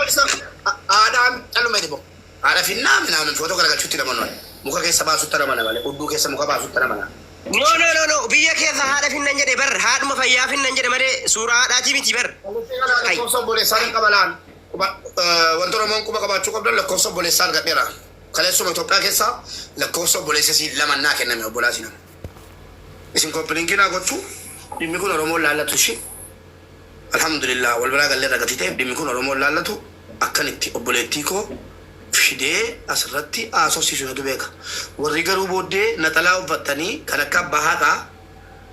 Adam kalau mai debo. Ada finna mina foto kala chutti na manon. Muka ke sabah sutara mana bale. Uddu ke muka ba sutara mana. No. Biya ke ada finna jade ber. Had ma fayya finna jade mare surah ada miti ber. Koso boleh saling kabalan. Wantoro mon kuma kaba cukup dan koso boleh sal gatera. Kalau semua toprak ke sa, koso boleh sesi lama nak kena me bola sina. Isin ko pelingkina ko tu. Dimikun oromo lala tushi. Alhamdulillah wal baraga le daga tite dimikun oromo lala tu. Akkaniti obboleettii koo fidee asirratti haasofsiisuu tu beeka. Warri garuu booddee naxalaa uffatanii kan akka bahaadhaa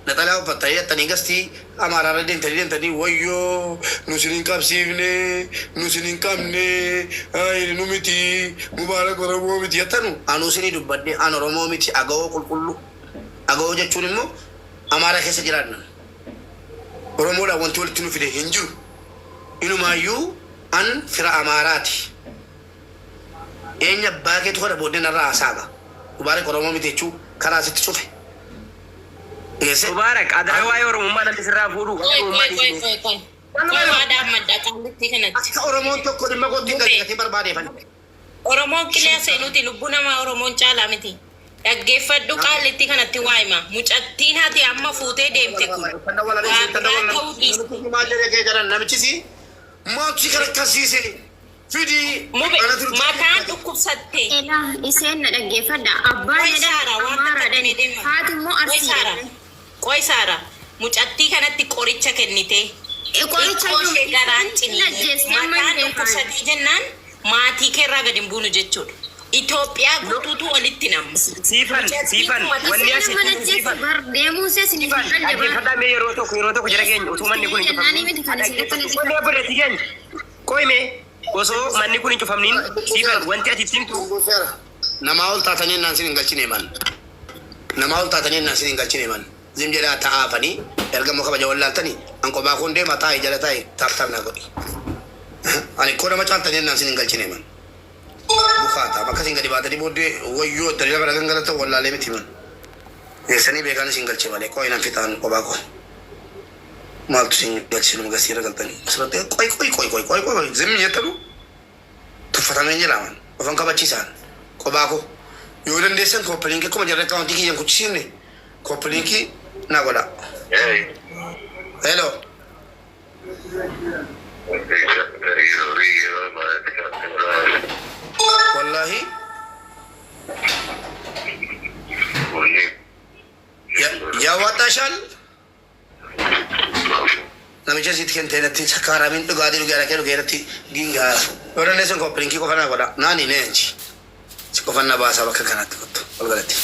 naxalaa uffatanii jettanii gastii amaaraarra deemtanii wayyoo nu sin hin qabsiifne nu sin hin qabne nu miti mubaarak oromoo miti jettanu anuu sinii dubbadde an oromoo miti agawoo qulqullu agawoo jechuun immoo amaara keessa jiraannan oromoodhaan wanti walitti nu fide hin jiru inumaayyuu an fira amaaraati enya baakeetu kana booddeen irraa haasaaba mubaarak oromoo miti jechuu karaa sitti cufe mubaarak adara waa'ee oromummaa namni sirraa fuudhu akka oromoon tokko dhimma gootti gatii barbaadeefan oromoon qillee seenuti lubbuu namaa oromoon caalaa miti dhaggeeffadhu qaallitti kanatti waa'ima mucattiin hati amma fuutee deemte kun namichisi Mati kana kasise fidi mataan dhukkubsatte iseen na dhaggeeffadha abbaan haati immoo arsiidha qoy saara mucattii kanatti qoricha kennite qoricha garaan mataan dhukkubsatii jennaan maatii keerraa gadi hin buunu jechuudha Itoophiyaa guutuutu walitti nama siifan wanni asitti siifan deemuu see sinii dhaggeeffadhaa mee yeroo tokko jira keenya utuu manni kun hin cufamne koime osoo manni kun hin cufamniin siifan wanti ati simtu namaa ol taatanii naan sin hin galchine man namaa ol taatanii naan sin hin galchine man zim jedhaa ta'aafanii erga muka baja wallaaltanii an qophaa kun deema taa'e jala taa'e taaftaaf naa godhi ani koo nama caaltanii naan sin hin galchine man Bukata, maka singa di bata di bode, wayo dari la baragan galata wala le mitiman. Sani bekan singal cebale, kau inam fitan kau bako. Mal tu singal sinu gasira galtani. Sebab koi, zemi tu. Tu fatame jelaman. Orang kau bacisan, kau bako. Yuran desan kau pelingki kau menjadi kawan tinggi yang kucing ni. Kau pelingki nak goda. Hello. Wallahi ya watashal namicha sit kente natti sakara min dugadi lugarati ginga ora ne son ko prinki ko fana goda nani nenchi ko fana basa bakka kanat kotto walgalati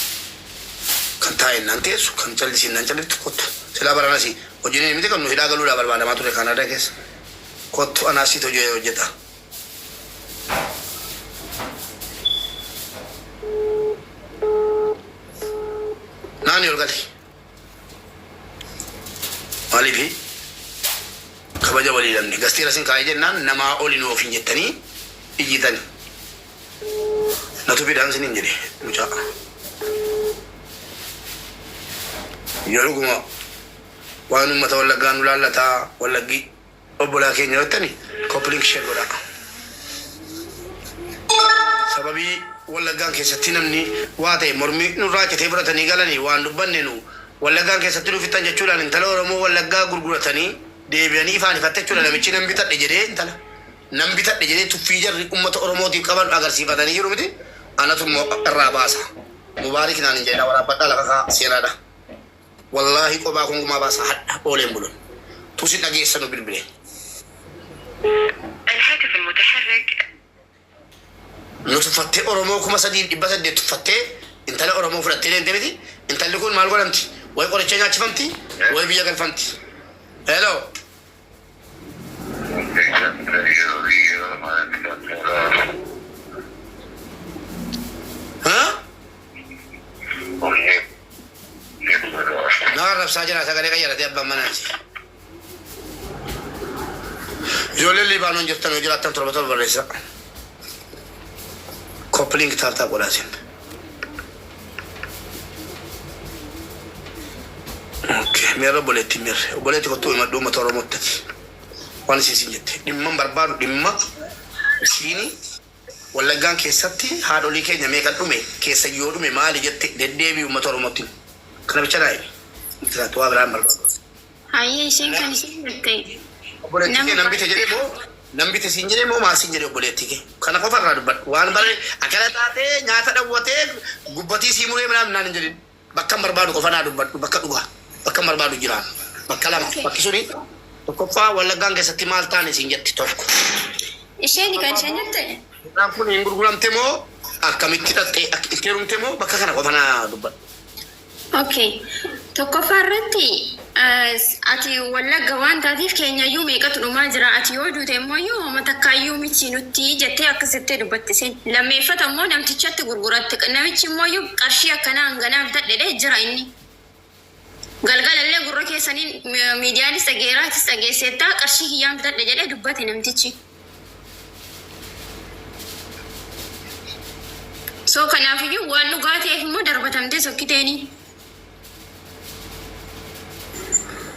kan tay nante su kan challi sin nan challi kotto sila baranasi ojine mite kan no hida galu da barbada mature kanada kes kotto anasi to je ojeta nani orgali alifi kabaja wali lamni gastira sin kai jennan nama oli no fin jettani ijitani natu bidan sin injiri mucha yoruguma wanu mata wala ganu lalata wala gi obola kenya yottani coupling shegoda sababi wala gan ke satinamni waate mormi nu raakete buratani galani waan dubbanne nu wala gan ke satinu fitan jechuudhaan intala oromoo wala gaa gurguratanii deebi'anii ifaan ifattachuudha namichi nan bitadhe jedhee intala nan bitadhe jedhee tuffii jarri ummata oromootiif qaban agarsiifatanii jiru miti anatu irraa baasa mubaarik naan hin jedha waraabadhaa lafa kaa seenaadha wallaahi qophaa kungumaa baasa hadha ooleen bulun tusi dhageessanu bilbile الهاتف المتحرك نتفتي أورمو كما سديد إبسط دي تفتي أنت لا أورمو فرتين أنت بدي أنت اللي يكون مالقول أنت ويقول الشيء فهمتي ويبيع قال فهمتي هلو ها نعرف ساجنا ساجنا كيا رتي أبا مناسي يقول لي بانون جبتنا وجرات تنتظر بطل بريسا coupling tarta قولاسين اوكي ميرا بوليتي بوليتي كتو ما دوما تورو موتتي وان سيسين جت ديما بربار ديما Isiini wallaggaan keessatti haadholii keenya meeqa dhume keessa yoo dhume maali jette deddeebi'u uummata Oromootti. Kana bicha daa'ime. Isaatu waa biraan barbaadu. Hayyee isheen kan isheen jettee. Obboleettii kee nambite jedhee moo nambite siin jedhee moo maal siin jedhee obboleettii kee. Kana qofa irraa dubbadhu. Waan bare akkana taatee nyaata dhawwatee gubbatii sii muree midhaan naan hin jedhin. Bakka barbaadu qofa naa dubbadhu bakka dhugaa. Bakka barbaadu jiraan. Bakka lama. Bakki suni tokkoffaa wallaggaan keessatti maal taane siin jetti tokko. Isheen kan isheen jettee. Midhaan kun hin gurguramte moo akkamitti dhattee itti heerumte moo bakka kana qofa naa dubbadhu. Okay. Tokkoffaa irratti ati wallagga waan taatiif keenyayyuu meeqatu dhumaa jira. Ati yoo duute immoo matakaayyuu miti nutti jettee akkasitti dubbattisen. Lammeeffata immoo namtichatti gurguratte. Namichi immoo qarshii akkanaa hanganaaf dadhedhee jira inni. Galgalallee gurra keessanii miidiyaanis dhageeraatis dhageesseettaa qarshii hiyyaan bitadhe jedhee dubbate namtichi. So kanaafiyyuu waan dhugaa ta'eef immoo darbatamtee sokkiteeni.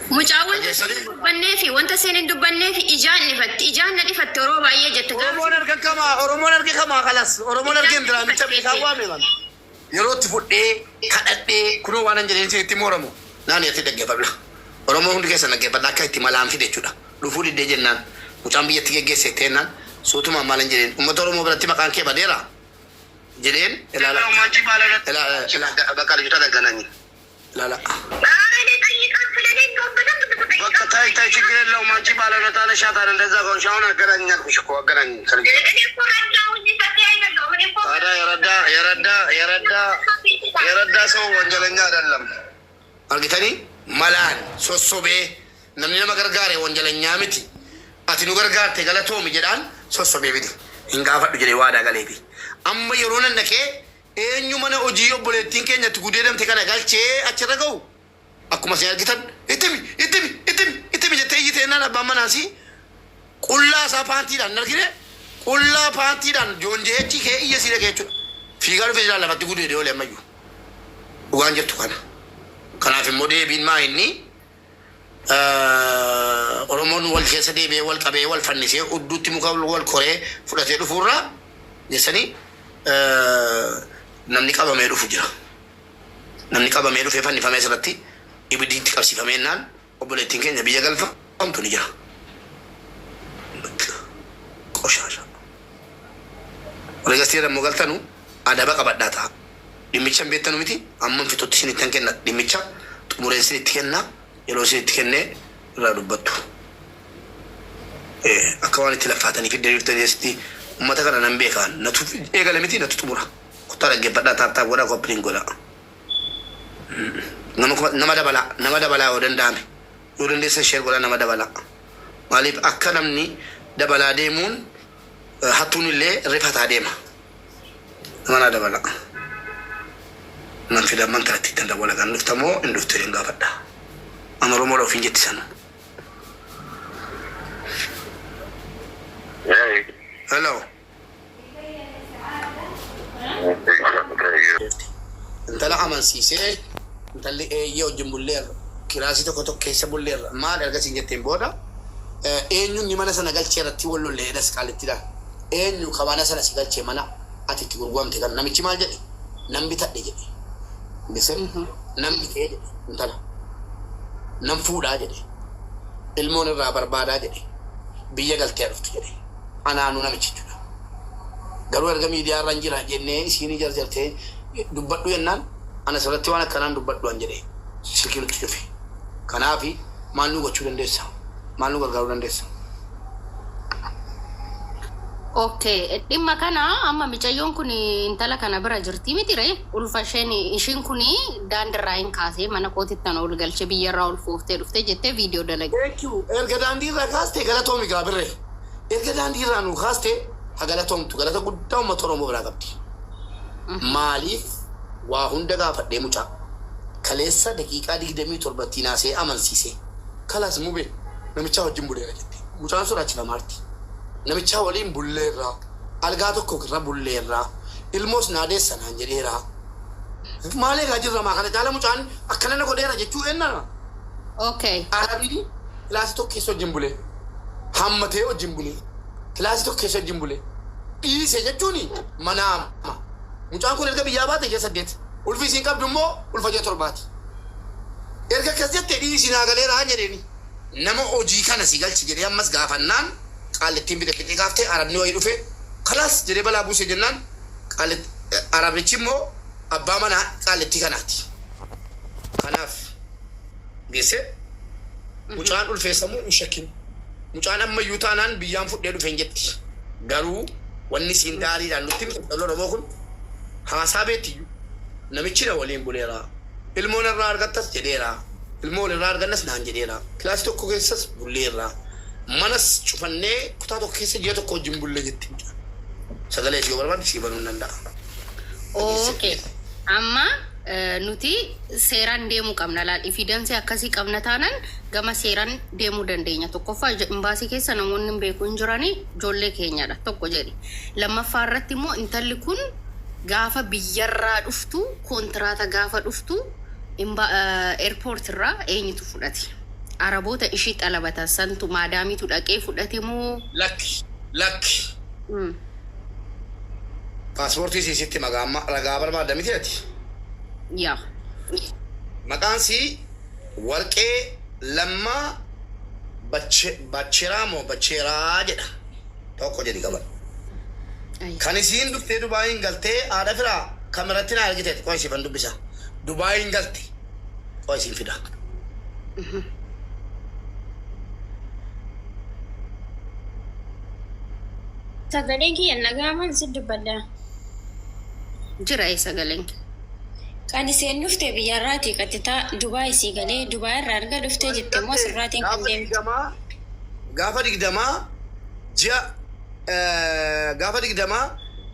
Mucaa wanta dubbannee fi wanta seen hin dubbannee fi ijaan ifatti. Ijaan na dhifatte yeroo baay'ee jette. Oromoon arge kamaa kalas. Oromoon arge hin diraamicha beekaa waame man. Yeroo itti fudhee kadhadhee kunoo waan hin jedheen itti Oromoo. Naani itti dhaggeeffadha. Oromoo hundi keessa dhaggeeffadha akka itti malaan fide jechuudha. Dhufuu diddee jennaan mucaan biyyatti geggeesse teennaan suutuma maal hin jedheen uummata Oromoo biratti maqaan kee badeera jedheen ilaala. Bakka lijuuta daggananii. Ilaala. Bakka taa'ee ችግር የለውም አንቺ ባለውለታ ነሽ ታዲያ እንደዛ ከሆንሽ አሁን አገናኛልኩሽ እኮ አገናኝ ታዲያ የረዳ ሰው ወንጀለኛ አይደለም አርጊተኒ መላን ሶሶቤ namni nama gargaare wanjalanya miti ati nu gargaarte galatoom jedhaan sossobee biti hin gaafadhu jedhee waadaa galeefi amma yeroo nan dhaqee eenyu mana hojii obboleettiin keenyatti gudeedamte kana galchee achirra ga'u akkuma isin argitan ittimi jettee iyyite ennaan abbaan manaasi qullaa isaa paantiidhaan argine qullaa paantiidhaan joonjeechi kee iyya si dhagee jechuudha fiigaa dhufee jiraan lafatti gudeedee oole ammayyuu dhugaan jettu kana kanaaf immoo deebiin maa inni Oromoon wal keessa deebi'ee wal qabee wal fannisee udduutti muka wal koree fudhatee dhufuurraa jessanii namni qabamee dhufu jira. Namni qabamee dhufee fannifamee asirratti ibiddiitti qabsiifamee naan obboleettiin keenya biyya galfamtu ni jira. Qoshaasha. Waliigastii dammoo galtanu adaba qabadhaa ta'a. Dhimmicha hin beektanu miti amma fixutti isin ittiin kenna dhimmicha xumureen isin itti kennaa. Yeroo isin itti kennee irraa dubbattu. Akka waan itti laffaatanii fi diriirtanii asitti uummata kana nan beekaan natu eegale miti natu xumura. Kuttaa dhaggeeffadhaa taattaa godhaa koppiliin godhaa. Nama dabalaa yoo danda'ame yoo dandeessan ishee godhaa nama dabalaa. Maaliif akka namni dabalaa deemuun hattuun illee rifataa deema. Nama naa dabalaa. Nan fidan mantaatti ittiin dabala kan dhuftamoo hin dhuftee hin gaafadhaa. An Oromoo loofiin jetti sana. Hello. Intala amansiisee intalli eeyyee wajjin bulleerra kiraasii tokko keessa bulleerra maal ergasiin jetteen booda eenyuun ni mana sana galchee irratti wal lollee edas qaalittidha. Eenyu kabana sana si galchee mana ati itti gurguramte kan namichi maal jedhe nan bitadhe jedhe. Bisee nan bitee jedhe intala. Nam fuudhaa jedhe ilmoon irraa barbaadaa jedhe biyya galtee dhuftu jedhe anaanuu namichi jechuudha. Garuu erga miidiyaa irra jira jennee isiinii jarjartee dubbadhu jennaan ana asirratti waan akkanaan dubbadhu an jedhe silkii nutti dhufe. Kanaafi maal nu gochuu dandeessa? Maal nu gargaaruu dandeessa? Okay, dhimma kana amma micayyoon kun intala kana bira jirti mitire ulfa ishiin kun daandirraa hin kaasee mana kootittan ol galche biyyarraa ol fuuftee dhuftee jettee viidiyoo dalage. Erga daandiirraa kaastee galatoomi gaabirree. Erga daandiirraa nu kaastee ha galatoomtu galata guddaa uummata Oromoo biraa qabdi. Maaliif waa hunda gaafadhee mucaa kaleessa daqiiqaa 27 naasee amansiisee kalaas mube namicha wajjin buleera jette. Mucaan sodaachisa maarti. Namicha waliin bulleerraa algaa tokko irra bulleerraa ilmoos naadeessa naan jedheeraa maalee gaa jirra maa kana caala mucaan akkana na godheera jechuu eenna. Okay. Arabiin kilaasii tokko keessa wajjin bulee hammatee wajjin bulee kilaasii tokko keessa wajjin bulee dhiise jechuun manaama. Mucaan kun erga biyyaa baate ija 8. Ulfi isiin qabdu immoo ulfa ija 7. Erga akkas jettee dhiisi naa galeeraa jedheeni. Nama hojii kana si galchi jedhee ammas gaafannaan qaalittiin bidaqixee gaaftee arabni wayii dhufe kalaas jedhee balaa buuse jennaan arabichi immoo abbaa manaa qaalittii kanaati. Kanaaf geesse mucaan ulfeessamuu hin shakkin. Mucaan ammayyuu taanaan biyyaan fudhee dhufe hin jetti. Garuu wanni siin gaariidhaan nutti himtu Oromoo kun haasaa beettiyyuu namichi na waliin buleera. Ilmoon irraa argattas jedheera. Ilmoon irraa argannas naan jedheera. Kilaasii tokko keessas bulleerra. Manas cufannee kutaa tokko keessa ji'a tokko wajjin bullee jetti. Sagalee yoo barbaade sii banuu hin danda'a. Okay. Amma nuti seeraan deemuu qabna laal evidence akkasii qabna taanaan gama seeraan deemuu dandeenya. Tokkoffaa imbaasii keessa namoonni hin beeku hin jiranii ijoollee keenyadha tokko jedhi. Lammaffaa irratti immoo intalli kun gaafa biyyarraa dhuftu kontiraata gaafa dhuftu airport irraa eenyutu fudhate? Araboota ishii xalabatan santu maadaamiitu dhaqee fudhate moo? Lakki. Paaspoortii siisitti ragaa barbaadda miti ati? Yaa. Maqaan sii Warqee Lammaa Bacheeraa moo Bacheeraa jedha. Tokko jedhi qaban. Kan isiin dhuftee Dubaayin galtee haadha firaa kameratti na argiteeti. Qoy siifan dubbisa. Dubaayin galte. Qoy siin fida. Sagaleen kiyya nagaaman si dubbadda. Jira sagaleen. Kan isheen dhufte biyyarraati qatitaa Dubaay sii galee Dubaay irraa erga dhuftee jettee immoo sirraatiin kan deemtu. Gaafa digdamaa ji'a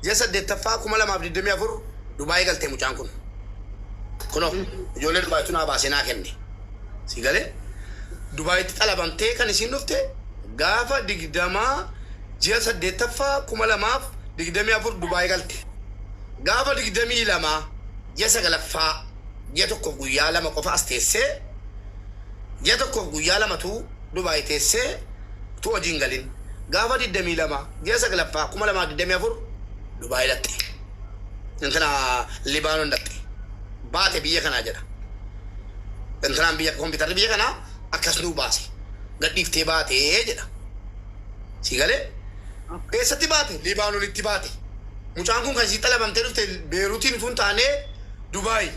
8ffaa 2024 Dubaay galtee mucaan kun. Kunoo ijoollee Dubaaytu naa baasee naa kenne. Sii galee Dubaayitti xalabamtee kan isiin dhufte gaafa digdamaa ji'a 8ffaa 2024 Dubaay galte. Gaafa 22 ji'a 9ffaa ji'a tokkoof guyyaa 2 qofa as teessee ji'a tokkoof guyyaa 2tu Dubaay teessee tu hojiin galin. Gaafa 22 ji'a 9ffaa 2024 Dubaay dhatte. Intana Libaanoon dhatte. Baate biyya kanaa jedha. Intanaan biyya kompiitarri biyya kanaa akkas nuu baase. Gadhiiftee baatee jedha. Sii galee? Eessatti baate? Libaanoon itti baate. Mucaan kun kan isii xalabamtee dhufte Beeruutiin tun taanee Dubaay.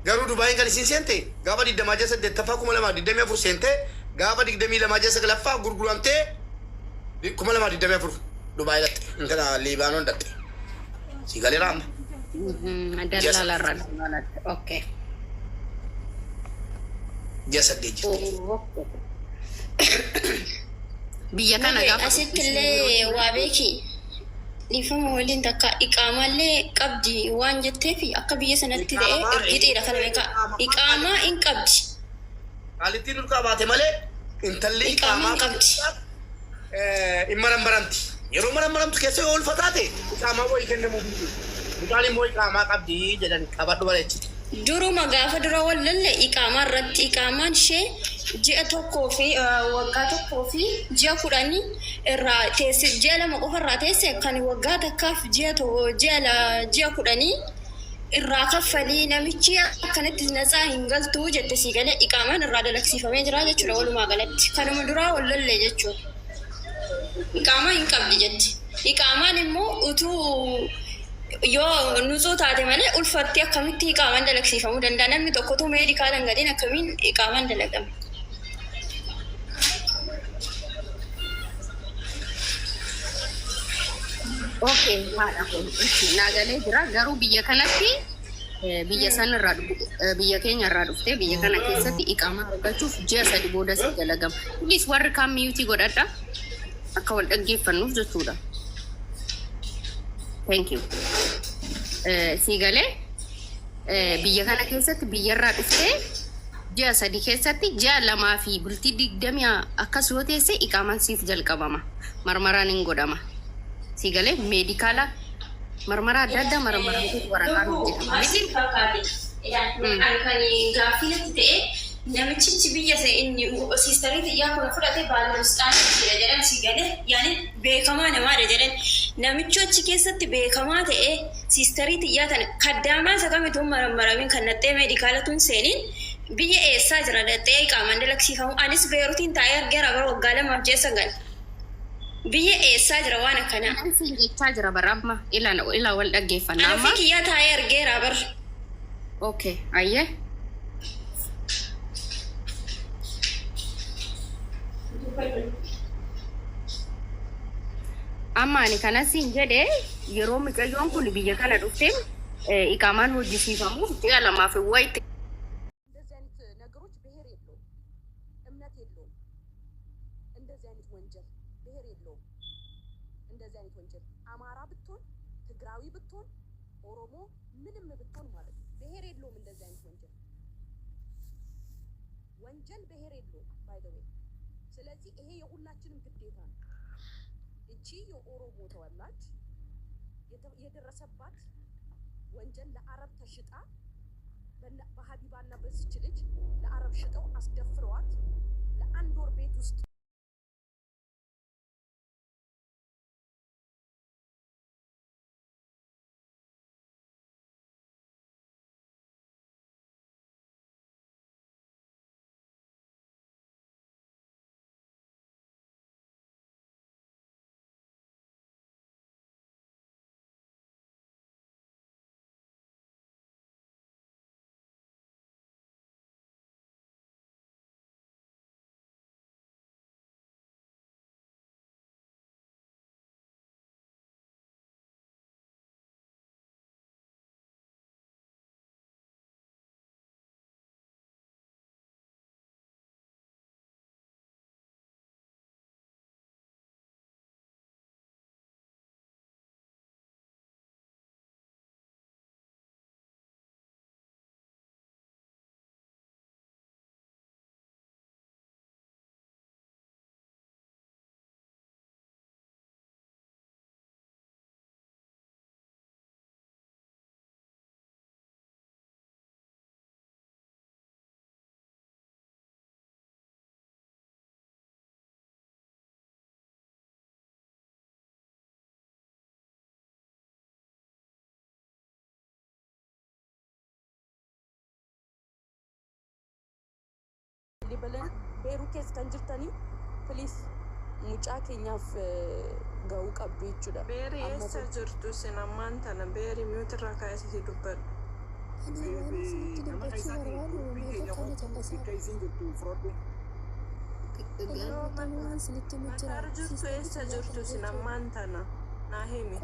Garuu Dubaay kan isiin seente gaafa 20 ji'a 8ffaa 2024 seente gaafa 22 ji'a 9ffaa gurguramtee 2024 Dubaay dhatte. Intana Libaanoon dhatte. Sii galee raama. Dalalarra. Okay. Ji'a 8 jirti. Biyya kana gaafa asittillee waa beeki dhiifama waliin takka iqaamallee qabdi waan jetteef akka biyya sanatti ta'e ergiteedha kana beeka iqaamaa hin qabdi. Qaalittiin dhulkaa baate malee intalli Iqaamaa qabdi. hin marambaramti. Yeroo marambaramtu keessa yoo ulfataate iqaamaa wayii kennamuuf mucaan immoo iqaamaa qabdi jedhan qabadhu bareechiti. Duruma gaafa dura wallalle iqaamaa irratti iqaamaan ishee ji'a tokkoo fi waggaa tokkoo fi ji'a 10 irraa teesse ji'a 2 qofa irraa teesse kan waggaa takkaaf ji'a 10 irraa kaffalii namichi akkanatti natsaa hin galtuu jette sii galee iqaamaan irraa dalaksiifamee jira jechuudha walumaa galatti kanuma duraa wallalle jechuudha. Iqaamaa hin qabdi jetti. Iqaamaan immoo utuu yoo nutsuu taate malee ulfatti akkamitti iqaamaan dalaksiifamuu danda'a namni tokkotu meedikaalaan gadiin akkamiin iqaamaan dalagama. Okay, haadha kun naagalee jira garuu biyya kanatti biyya sanarraa biyya keenya irraa dhuftee biyya kana keessatti iqaamaa argachuuf ji'a 3 booda si dalagama. Kunis warri kaan miyuutii godhadha akka wal dhaggeeffannuuf jechuudha. Thank you. Siigalee biyya kana keessatti biyyarraa dhuftee ji'a 3 keessatti ji'a 2 fi bultii 20 akkas yoo teesse iqaamaan siif jalqabama. Marmaraan hin godhama. Siigalee meedikaala marmara adda addaa marmaraan waraqaan hojjetama. Kan gaaffiitti ta'e namichichi biyya inni siistariitti yaa kun fudhate baalastaan jedhan siigalee yaani beekamaa namaadha jedhan namichi achi keessatti beekamaa ta'e siistarii xiyyaa tana kaddaamaa isa kamituu maramin kan naxxee meedikaalatuun seeniin biyya eessaa jira naxxee qaamaan dalaksiifamu anis beerutiin taa'ee argeera bara waggaa lamaaf jeessa gal biyya eessaa jira waan akkanaa. Siin jechaa jira bara amma ilaa wal dhaggeeffannaa amma. Ani ofii kiyyaa taa'ee argeera bara. Okay, ayyee. Amma ani kanas hin jedhe yeroo mucayyoon kun biyya kana dhufteen iqaamaan hojjisiifamu ji'a lamaaf wayitti. እንደዚህ አይነት ነገሮች ብሔር የለውም፣ እምነት የለውም። እንደዚህ አይነት ወንጀል ብሔር የለውም። እንደዚህ አይነት ወንጀል አማራ ብትሆን ትግራዊ ብትሆን ኦሮሞ ምንም ብትሆን ማለት ነው ብሔር የለውም። እንደዚህ አይነት ወንጀል ብሔር የለውም ባይ ዘ ዌይ። ስለዚህ ይሄ የሁላችንም ግዴታ ነው። እቺ የኦሮሞ ተወላጅ የደረሰባት ወንጀል ለአረብ ተሽጣ በሀቢባና በዚች ልጅ ለአረብ ሽጠው አስደፍረዋት ለአንድ ወር ቤት ውስጥ libalan beeru keessa kan jirtanii please mucaa keenyaaf ga'uu qabdu jechuudha. Beeri eessa jirtu sin ammaan tana beeri miutirraa kaasisii dubbadhu. Mataar jirtu eessa jirtu sin ammaan tana naa himi.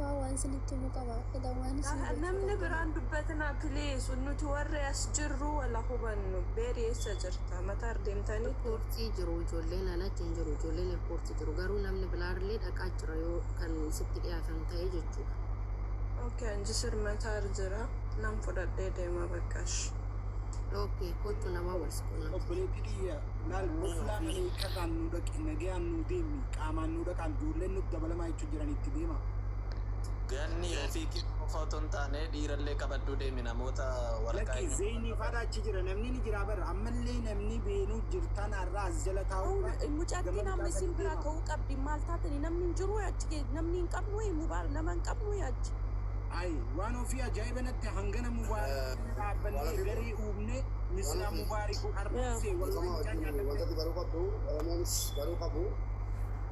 Namni biraan dubbatanaa please nuti warri as jirru wala hubannu beeri eessa jirta mataar deemtanii Poortii jiru ijoolleen alaatti hin jiru ijoolleen poortii jiru garuu namni bilaarillee dhaqaa jira yoo kan sitti dhiyaatan ta'e jechuudha. Okay, anjisir mataar jira nam fudhadhee deema bakkash. Okay, kottu nama walsiquna. Obboleettii laal oflaan kataan nu dhaqi nagayaan nu deemi qaamaan nu dhaqaan ijoolleen nutti dabalamaa jechuun jiranitti deema. Ganni ofii qofa otoo hin taane dhiirallee qabaduu deemi namoota waraqaa Lakki zeenii fadhaa achi jira namni ni jira bara ammallee namni beenuu jirtan har'aa as jala taa'u. Mucattiin amma isin bira ta'uu qabdi maal taatanii namni hin jiru achi namni hin qabnu mubaar nama hin qabnu achi. Ai waan ofii ajaa'iba natti hangana mubaarak dhaabbannee garii uumne misla mubaariku har'isee wantati baruu qabdu oromoonis baruu qabu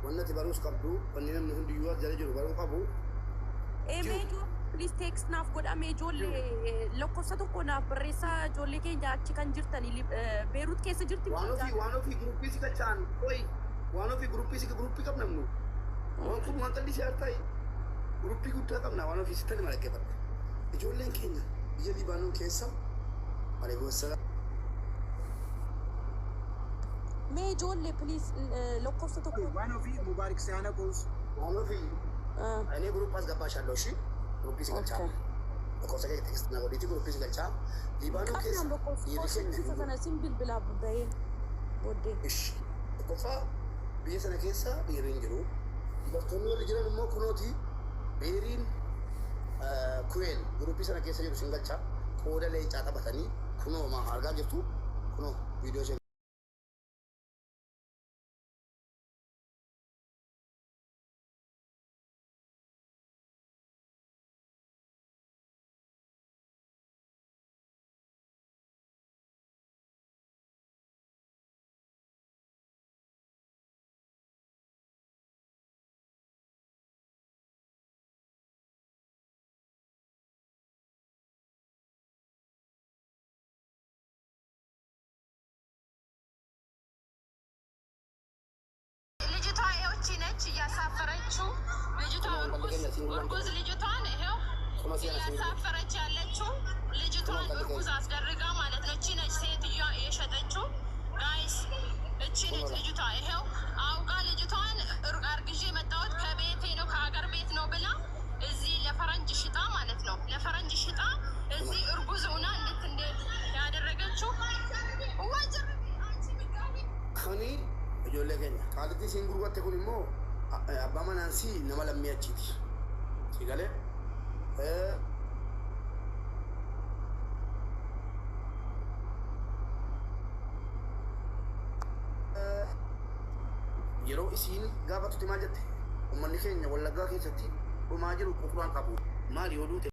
wannati baruus qabdu wanni namni hundiyyuu jala jiru baruu qabu. Meejoo please text naaf godhame ijoollee lakkoofsa tokko naaf barreessaa ijoollee keenya achi kan jirtanii beeruut keessa jirti. Waan ofii guruppii si galchaan qoyi waan ofii guruppii qabnamnu waan kun waan talli siyaar ta'e guruppii guddaa qabna waan ofii sittani malaqeeffadha. Ijoolleen keenya biyya Libaanoo keessa maleegossa. Mee ijoollee please lakkoofsa tokko. waan ofii mubaarik siyaana qoos. Waan ofii እኔ ግሩፕ አስገባሻለሁ። እሺ ግሩፕ ሲገልጫ ኮሰገ ቴክስት ነው ወዲቲ ግሩፕ ሲገልጫ ሊባኖ ኬስ sana simbil bila bayin bodde እሺ ኮፋ ቢየሰነ ኬሳ ቢሪን ጅሩ በርቶኒ ወል ጅረን ሞ ኩኖቲ ቤሪን ኩዌን ግሩፕ ሰነ ኬሳ ጅሩ ሲንገልጫ ቆደ ላይ ጫጣ በተኒ ኩኖ ማ አርጋ ጅርቱ ኩኖ ቪዲዮ እርጉዝ ልጅቷን ይኸው እያሳፈረች ያለችው ልጅቷን እርጉዝ አስደርጋ ማለት ነው። እቺ ነች ሴትዮዋ የሸጠችው ጋይስ፣ እቺ ነች ልጅቷ። ይኸው አውቃ ልጅቷን አርግዤ መጣሁት ከቤቴ ነው ከሀገር ቤት ነው ብላ እዚህ ለፈረንጅ ሽጣ ማለት ነው። ለፈረንጅ ሽጣ እዚህ እርጉዝ ሆና እንዴት ያደረገችው ወጅር ከኒ ijoollee keenya qaalitti isiin gurguratte kun immoo abbaa manaansii nama lammii achiiti si galee yeroo isiin gaafatutti maal jette ummanni keenya wallaggaa keessatti dhumaa jiru quxuraan qabu maal yoo duute